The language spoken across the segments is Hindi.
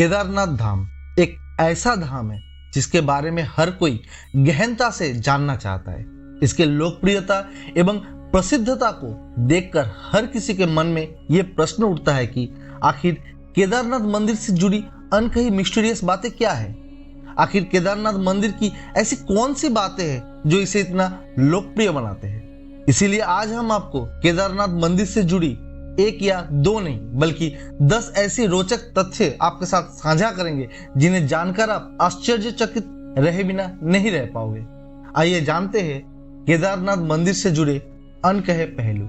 केदारनाथ धाम एक ऐसा धाम है जिसके बारे में हर कोई गहनता से जानना चाहता है। इसके लोकप्रियता एवं प्रसिद्धता को देखकर हर किसी के मन में यह प्रश्न उठता है कि आखिर केदारनाथ मंदिर से जुड़ी अनकही मिस्टीरियस बातें क्या है। आखिर केदारनाथ मंदिर की ऐसी कौन सी बातें हैं जो इसे इतना लोकप्रिय बनाते हैं। इसीलिए आज हम आपको केदारनाथ मंदिर से जुड़ी एक या दो नहीं बल्कि 10 ऐसी रोचक तथ्य आपके साथ साझा करेंगे जिन्हें जानकर आप आश्चर्यचकित रहे बिना नहीं रह पाओगे। आइए जानते हैं केदारनाथ मंदिर से जुड़े अनकहे पहलू।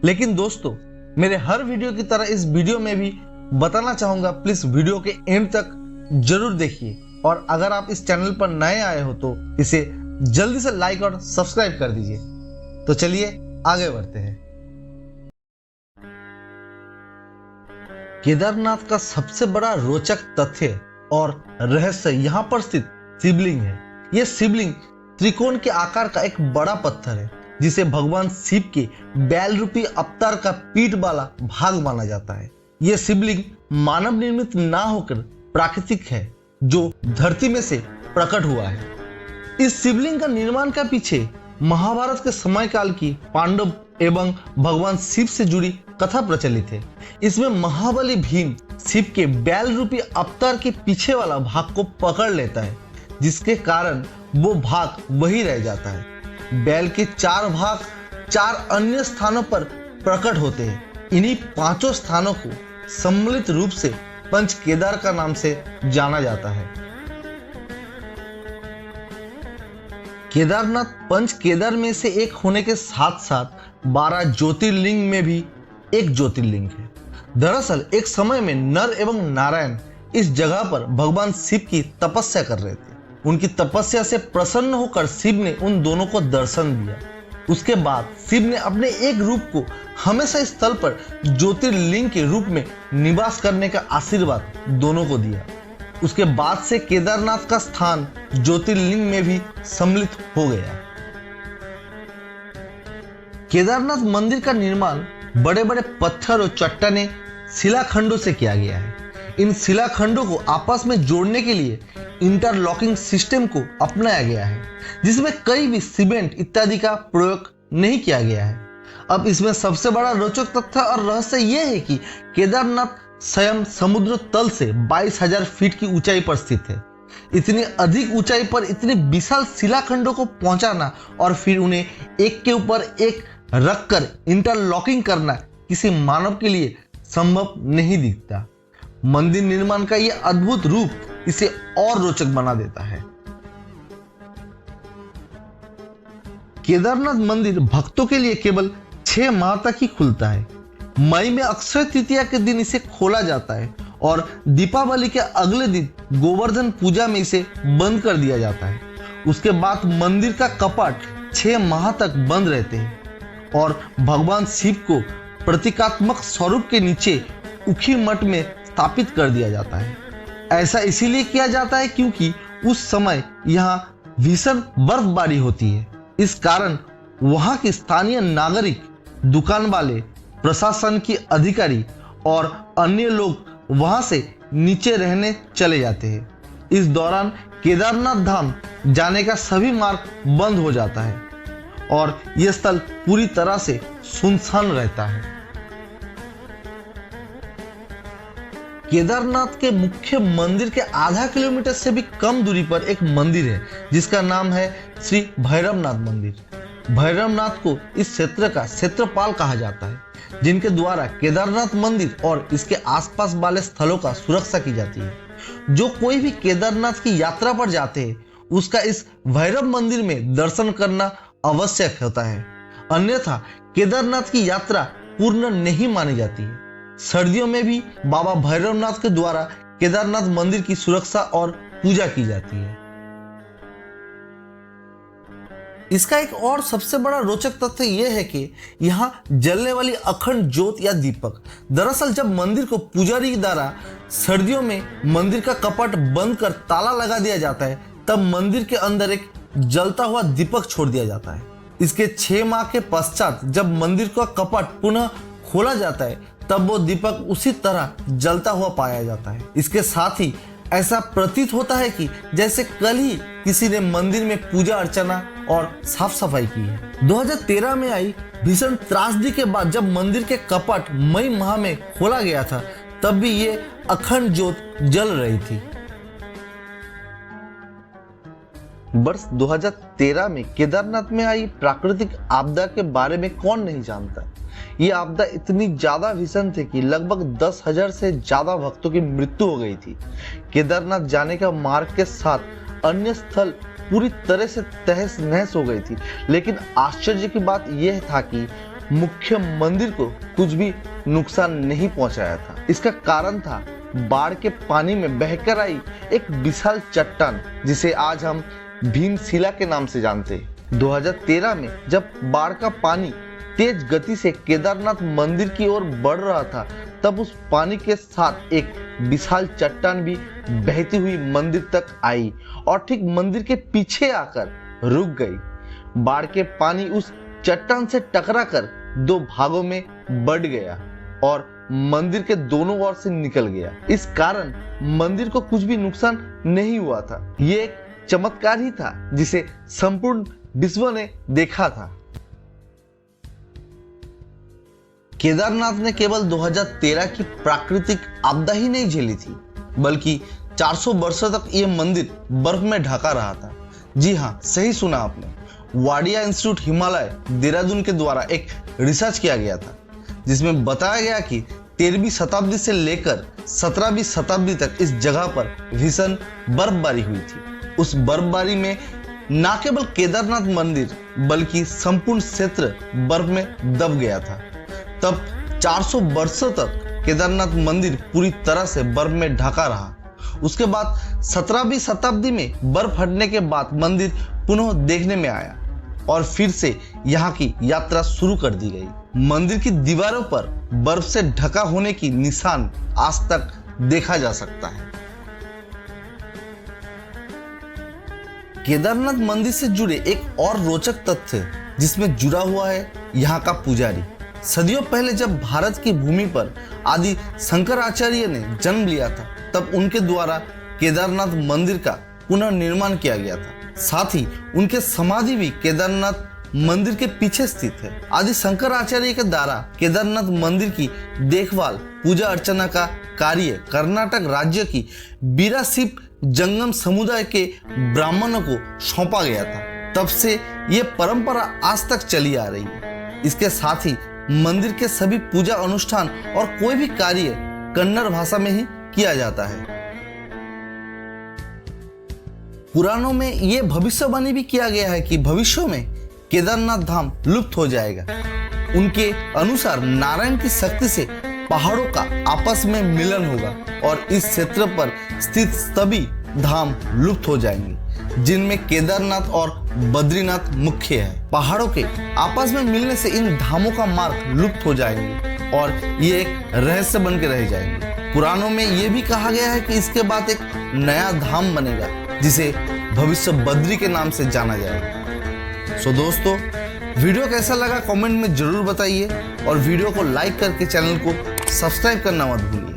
लेकिन दोस्तों, मेरे हर वीडियो की तरह इस वीडियो में भी बताना चाहूंगा, प्लीज वीडियो के एंड तक जरूर देखिए और अगर आप इस चैनल पर नए आए हो तो इसे जल्दी से लाइक और सब्सक्राइब कर दीजिए। तो चलिए आगे बढ़ते हैं। केदारनाथ का सबसे बड़ा रोचक तथ्य और रहस्य यहाँ पर स्थित शिवलिंग है। यह शिवलिंग त्रिकोण के आकार का एक बड़ा पत्थर है जिसे भगवान शिव के बैल रूपी अवतार का पीठ वाला भाग माना जाता है। यह शिवलिंग मानव निर्मित ना होकर प्राकृतिक है जो धरती में से प्रकट हुआ है। इस शिवलिंग का निर्माण का पीछे महाभारत के समय काल की पांडव एवं भगवान शिव से जुड़ी कथा प्रचलित है। इसमें महाबली भीम शिव के बैल रूपी अवतार के पीछे वाला भाग को पकड़ लेता है, जिसके कारण वो भाग वही रह जाता है। बैल के 4 भाग 4 अन्य स्थानों पर प्रकट होते हैं। इन्हीं 5 स्थानों को सम्मिलित रूप से पंच केदार का नाम से जाना जाता है। केदारनाथ पंच केदार में से एक होने के साथ साथ 12 ज्योतिर्लिंग में भी एक ज्योतिर्लिंग है। दरअसल एक समय में नर एवं नारायण इस जगह पर भगवान शिव की तपस्या कर रहे थे। उनकी तपस्या से प्रसन्न होकर शिव ने उन दोनों को दर्शन दिया। उसके बाद शिव ने अपने एक रूप को हमेशा इस स्थल पर ज्योतिर्लिंग के रूप में निवास करने का आशीर्वाद दोनों को दिया। उसके बाद से केदारनाथ का स्थान ज्योतिर्लिंग में भी सम्मिलित हो गया। केदारनाथ मंदिर का निर्माण बड़े बड़े पत्थर और चट्टाने शिलाखंडों से किया गया है। इन शिलाखंडों को आपस में जोड़ने के लिए इंटरलॉकिंग सिस्टम को अपनाया गया है, जिसमें कई भी सीमेंट इत्यादि का प्रयोग नहीं किया गया है। अब इसमें सबसे बड़ा रोचक तथ्य और रहस्य यह है कि केदारनाथ स्वयं समुद्र तल से 22,000 फीट की ऊंचाई पर स्थित है। इतनी अधिक ऊंचाई पर इतने विशाल शिलाखंडों को पहुंचाना और फिर उन्हें एक के ऊपर एक रखकर इंटरलॉकिंग करना किसी मानव के लिए संभव नहीं दिखता। मंदिर निर्माण का यह अद्भुत रूप इसे और रोचक बना देता है। केदारनाथ मंदिर भक्तों के लिए केवल 6 माह तक ही खुलता है। मई में अक्षय तृतीया के दिन इसे खोला जाता है और दीपावली के अगले दिन गोवर्धन पूजा में इसे बंद कर दिया जाता है। उसके बाद मंदिर का कपाट 6 माह तक बंद रहते हैं और भगवान शिव को प्रतीकात्मक स्वरूप के नीचे उखी मठ में स्थापित कर दिया जाता है। ऐसा इसीलिए किया जाता है क्योंकि उस समय यहाँ भीषण बर्फबारी होती है। इस कारण वहाँ के स्थानीय नागरिक, दुकान वाले, प्रशासन के अधिकारी और अन्य लोग वहां से नीचे रहने चले जाते हैं। इस दौरान केदारनाथ धाम जाने का सभी मार्ग बंद हो जाता है और यह स्थल पूरी तरह से सुनसान रहता है। केदारनाथ के मुख्य मंदिर के आधा किलोमीटर से भी कम दूरी पर एक मंदिर है जिसका नाम है श्री भैरवनाथ मंदिर। भैरवनाथ को इस क्षेत्र का क्षेत्रपाल कहा जाता है, जिनके द्वारा केदारनाथ मंदिर और इसके आसपास वाले स्थलों का सुरक्षा की जाती है। जो कोई भी केदारनाथ की यात्रा पर जाते हैं उसका इस भैरव मंदिर में दर्शन करना आवश्यक होता है, अन्यथा केदारनाथ की यात्रा पूर्ण नहीं मानी जाती है। सर्दियों में भी बाबा भैरवनाथ के द्वारा केदारनाथ मंदिर की सुरक्षा और पूजा की जाती है। इसका एक और सबसे बड़ा रोचक तथ्य यह है कि यहाँ जलने वाली अखंड ज्योत या दीपक, दरअसल जब मंदिर को पुजारी द्वारा सर्दियों में मंदिर का कपाट बंद कर ताला लगा दिया जाता है, तब मंदिर के अंदर एक जलता हुआ दीपक छोड़ दिया जाता है। इसके 6 माह के पश्चात जब मंदिर का कपाट पुनः खोला जाता है तब वो दीपक उसी तरह जलता हुआ पाया जाता है। इसके साथ ही ऐसा प्रतीत होता है कि जैसे कल ही किसी ने मंदिर में पूजा अर्चना और साफ सफाई की है। 2013 में आई भीषण त्रासदी के बाद जब मंदिर के कपट मई माह में खोला गया था, तब भी ये अखंड ज्योत जल रही थी। वर्ष 2013 में केदारनाथ में आई प्राकृतिक आपदा के बारे में कौन नहीं जानता। ये आपदा इतनी ज्यादा भीषण थी कि लगभग 10,000 से ज्यादा भक्तों की मृत्यु हो गई थी। केदारनाथ जाने का मार्ग के साथ अन्य स्थल पूरी तरह से तहस नहस हो गई थी, लेकिन आश्चर्य की बात यह था कि मुख्य मंदिर को कुछ भी नुकसान नहीं पहुंचाया था। इसका कारण था बाढ़ के पानी में बहकर आई एक विशाल चट्टान, जिसे आज हम भीमशिला के नाम से जानते हैं। 2013 में जब बाढ़ का पानी तेज गति से केदारनाथ मंदिर की ओर बढ़ रहा था, तब उस पानी के साथ एक विशाल चट्टान भी बहती हुई मंदिर तक आई और ठीक मंदिर के पीछे आकर रुक गई। बाढ़ के पानी उस चट्टान से टकराकर दो भागों में बढ़ गया और मंदिर के दोनों ओर से निकल गया। इस कारण मंदिर को कुछ भी नुकसान नहीं हुआ था। ये एक चमत्कार ही था जिसे संपूर्ण विश्व ने देखा था। केदारनाथ ने केवल 2013 की प्राकृतिक आपदा ही नहीं झेली थी, बल्कि 400 वर्षों तक ये मंदिर बर्फ में ढका रहा था। जी हाँ, सही सुना आपने। वाडिया इंस्टीट्यूट हिमालय देहरादून के द्वारा एक रिसर्च किया गया था, जिसमें बताया गया कि 13वीं शताब्दी से लेकर 17वीं शताब्दी तक इस जगह पर भीषण बर्फबारी हुई थी। उस बर्फबारी में न केवल केदारनाथ मंदिर बल्कि संपूर्ण क्षेत्र बर्फ में दब गया था। तब 400 वर्षों तक केदारनाथ मंदिर पूरी तरह से बर्फ में ढका रहा। उसके बाद 17वीं शताब्दी में बर्फ हटने के बाद मंदिर पुनः देखने में आया और फिर से यहाँ की यात्रा शुरू कर दी गई। मंदिर की दीवारों पर बर्फ से ढका होने की निशान आज तक देखा जा सकता है। केदारनाथ मंदिर से जुड़े एक और रोचक तथ्य जिसमें जुड़ा हुआ है यहाँ का पुजारी। सदियों पहले जब भारत की भूमि पर आदि शंकराचार्य ने जन्म लिया था, तब उनके द्वारा केदारनाथ मंदिर का पुनर्निर्माण किया गया था। साथ ही उनके समाधि भी केदारनाथ मंदिर के पीछे स्थित है। आदि शंकराचार्य के द्वारा केदारनाथ मंदिर की देखभाल पूजा अर्चना का कार्य कर्नाटक राज्य की बीरासिप जंगम समुदाय के ब्राह्मणों को सौंपा गया था। तब से ये परंपरा आज तक चली आ रही है। इसके साथ ही मंदिर के सभी पूजा अनुष्ठान और कोई भी कार्य कन्नड़ भाषा में ही किया जाता है। पुराणों में यह भविष्यवाणी भी किया गया है कि भविष्य में केदारनाथ धाम लुप्त हो जाएगा। उनके अनुसार नारायण की शक्ति से पहाड़ों का आपस में मिलन होगा और इस क्षेत्र पर स्थित सभी धाम लुप्त हो जाएंगे, जिनमें केदारनाथ और बद्रीनाथ मुख्य है। पहाड़ों के आपस में मिलने से इन धामों का मार्ग लुप्त हो जाएंगे और ये एक रहस्य बन के रह जाएंगे। पुराणों में ये भी कहा गया है कि इसके बाद एक नया धाम बनेगा, जिसे भविष्य बद्री के नाम से जाना जाएगा। सो दोस्तों, वीडियो कैसा लगा कमेंट में जरूर बताइए और वीडियो को लाइक करके चैनल को सब्सक्राइब करना मत भूलिए।